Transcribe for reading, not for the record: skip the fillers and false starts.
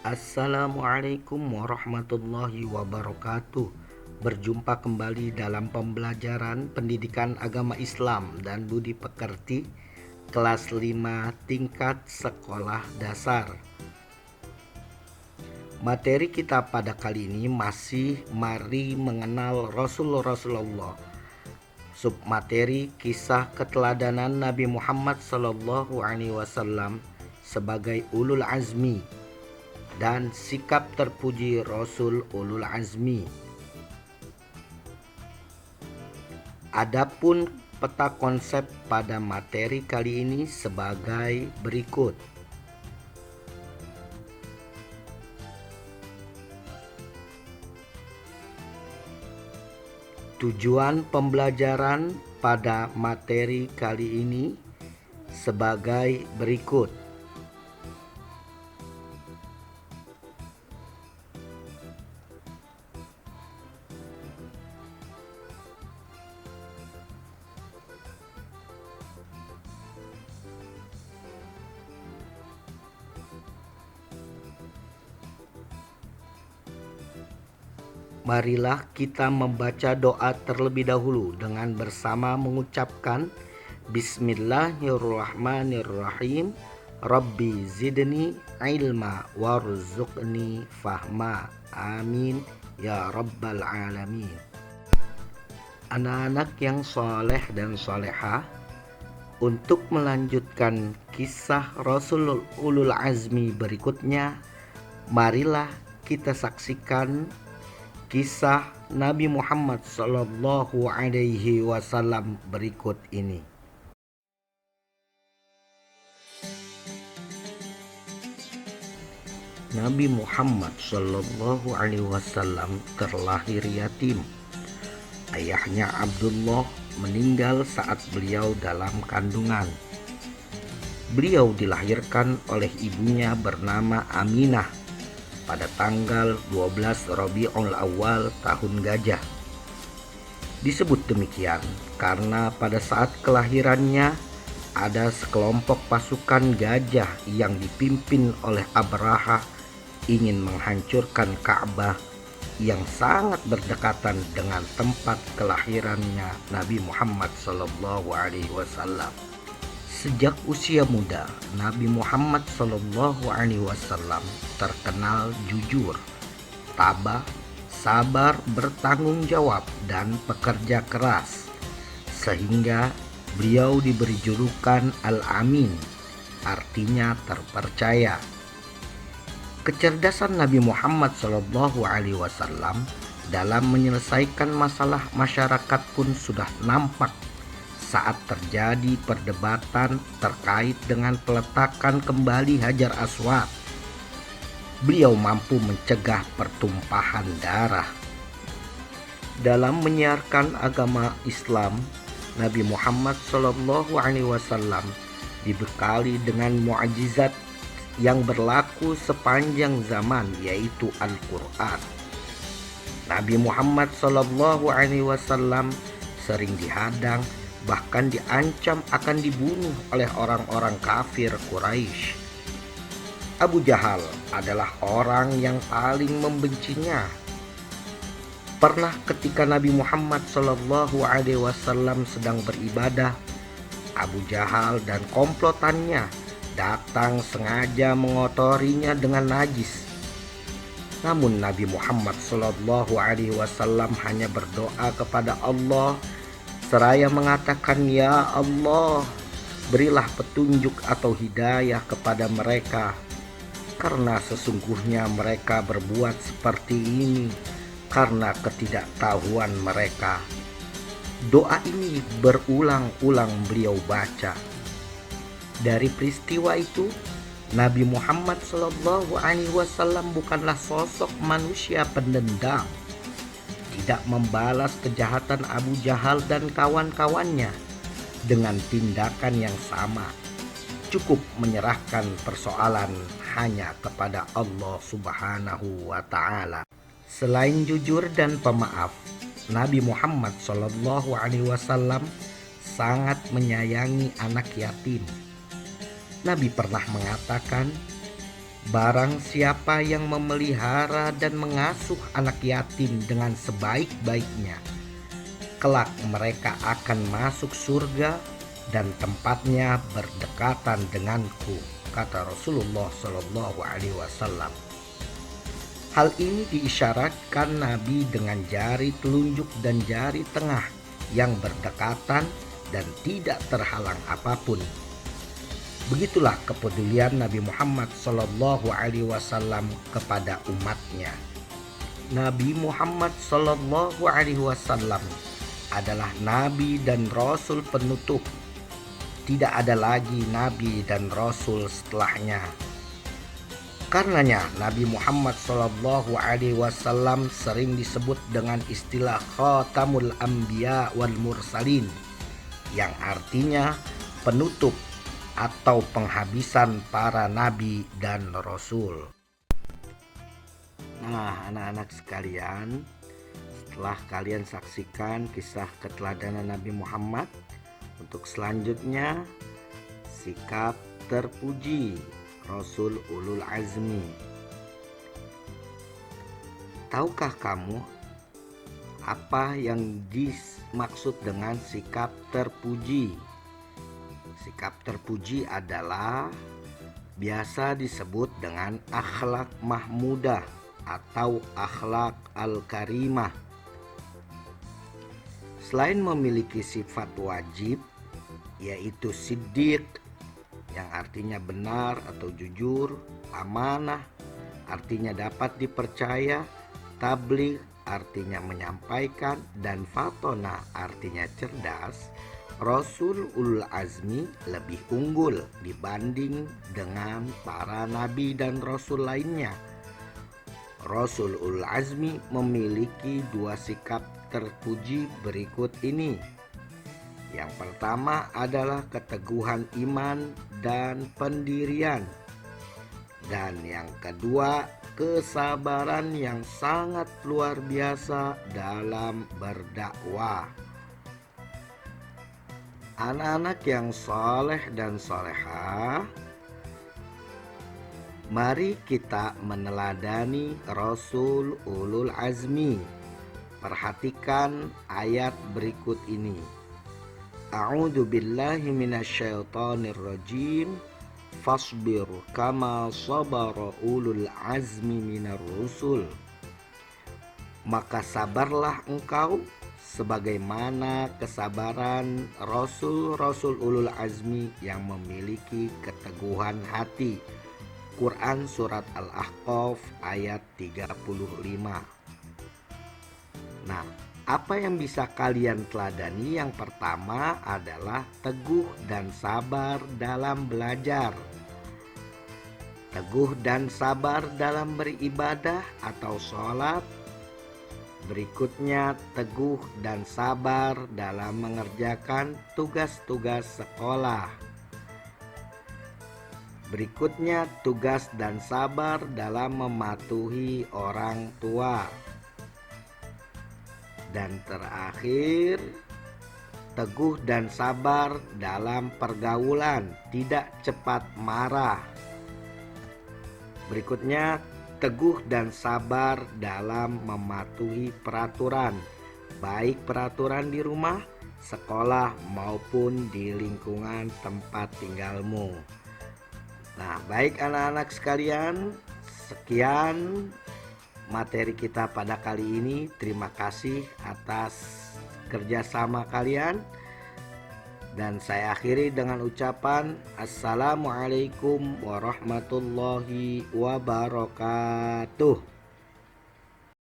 Assalamualaikum warahmatullahi wabarakatuh. Berjumpa kembali dalam pembelajaran pendidikan agama Islam dan budi pekerti kelas 5 tingkat sekolah dasar. Materi kita pada kali ini masih mari mengenal Rasulullah. Submateri kisah keteladanan Nabi Muhammad SAW sebagai ulul azmi dan sikap terpuji Rasul ulul azmi. Adapun peta konsep pada materi kali ini sebagai berikut. Tujuan pembelajaran pada materi kali ini sebagai berikut. Marilah kita membaca doa terlebih dahulu dengan bersama mengucapkan Bismillahirrahmanirrahim. Rabbi zidni ilma warzuqni fahma. Amin ya rabbal alamin. Anak-anak yang soleh dan solehah, untuk melanjutkan kisah Rasul ulul azmi berikutnya, marilah kita saksikan kisah Nabi Muhammad Sallallahu Alaihi Wasallam berikut ini. Nabi Muhammad Sallallahu Alaihi Wasallam terlahir yatim. Ayahnya Abdullah meninggal saat beliau dalam kandungan. Beliau dilahirkan oleh ibunya bernama Aminah pada tanggal 12 Rabiul Awal tahun Gajah. Disebut demikian karena pada saat kelahirannya ada sekelompok pasukan gajah yang dipimpin oleh Abraha ingin menghancurkan Ka'bah yang sangat berdekatan dengan tempat kelahirannya Nabi Muhammad SAW. Sejak usia muda, Nabi Muhammad SAW terkenal jujur, tabah, sabar, bertanggung jawab, dan pekerja keras, sehingga beliau diberi julukan Al-Amin, artinya terpercaya. Kecerdasan Nabi Muhammad SAW dalam menyelesaikan masalah masyarakat pun sudah nampak saat terjadi perdebatan terkait dengan peletakan kembali Hajar Aswad. Beliau mampu mencegah pertumpahan darah. Dalam menyiarkan agama Islam, Nabi Muhammad SAW dibekali dengan mukjizat yang berlaku sepanjang zaman, yaitu Al-Quran. Nabi Muhammad SAW sering dihadang, bahkan diancam akan dibunuh oleh orang-orang kafir Quraisy. Abu Jahal adalah orang yang paling membencinya. Pernah ketika Nabi Muhammad SAW sedang beribadah, Abu Jahal dan komplotannya datang sengaja mengotorinya dengan najis. Namun Nabi Muhammad SAW hanya berdoa kepada Allah seraya mengatakan, "Ya Allah, berilah petunjuk atau hidayah kepada mereka, karena sesungguhnya mereka berbuat seperti ini karena ketidaktahuan mereka." Doa ini berulang-ulang beliau baca. Dari peristiwa itu, Nabi Muhammad SAW bukanlah sosok manusia pendendam, tidak membalas kejahatan Abu Jahal dan kawan-kawannya dengan tindakan yang sama. Cukup menyerahkan persoalan hanya kepada Allah Subhanahu wa Ta'ala. Selain jujur dan pemaaf, Nabi Muhammad SAW sangat menyayangi anak yatim. Nabi pernah mengatakan, Barang siapa yang memelihara dan mengasuh anak yatim dengan sebaik-baiknya, kelak mereka akan masuk surga dan tempatnya berdekatan denganku, kata Rasulullah Shallallahu Alaihi Wasallam. Hal ini diisyaratkan Nabi dengan jari telunjuk dan jari tengah yang berdekatan dan tidak terhalang apapun. Begitulah kepedulian Nabi Muhammad Shallallahu Alaihi Wasallam kepada umatnya. Nabi Muhammad Shallallahu Alaihi Wasallam adalah Nabi dan Rasul penutup. Tidak ada lagi Nabi dan Rasul setelahnya. Karenanya Nabi Muhammad Shallallahu Alaihi Wasallam sering disebut dengan istilah Khatamul Anbiya wal Mursalin, yang artinya penutup atau penghabisan para nabi dan rasul. Nah, anak-anak sekalian, setelah kalian saksikan kisah keteladanan Nabi Muhammad, untuk selanjutnya sikap terpuji Rasul Ulul Azmi. Tahukah kamu apa yang dimaksud dengan sikap terpuji? Sikap terpuji adalah biasa disebut dengan akhlak mahmudah atau akhlak al-karimah. Selain memiliki sifat wajib, yaitu siddiq, yang artinya benar atau jujur, amanah, artinya dapat dipercaya, tabligh, artinya menyampaikan, dan fatona, artinya cerdas, Rasul Ulul Azmi lebih unggul dibanding dengan para nabi dan rasul lainnya. Rasul Ulul Azmi memiliki dua sikap terpuji berikut ini. Yang pertama adalah keteguhan iman dan pendirian. Dan yang kedua, kesabaran yang sangat luar biasa dalam berdakwah. Anak-anak yang soleh dan solehah, mari kita meneladani Rasul Ulul Azmi. Perhatikan ayat berikut ini. A'udzu billahi minasyaitonir rajim. Fasbir kama sabara ulul azmi minar rusul. Maka sabarlah engkau sebagaimana kesabaran rasul-rasul ulul azmi yang memiliki keteguhan hati. Quran surat Al-Ahqaf ayat 35. Nah, apa yang bisa kalian teladani? Yang pertama adalah teguh dan sabar dalam belajar. Teguh dan sabar dalam beribadah atau sholat. Berikutnya, teguh dan sabar dalam mengerjakan tugas-tugas sekolah. Berikutnya, tugas dan sabar dalam mematuhi orang tua. Dan terakhir, teguh dan sabar dalam pergaulan, tidak cepat marah. Berikutnya, teguh dan sabar dalam mematuhi peraturan, baik peraturan di rumah, sekolah, maupun di lingkungan tempat tinggalmu. Nah, baik anak-anak sekalian, sekian materi kita pada kali ini. Terima kasih atas kerjasama kalian, dan saya akhiri dengan ucapan Assalamualaikum warahmatullahi wabarakatuh.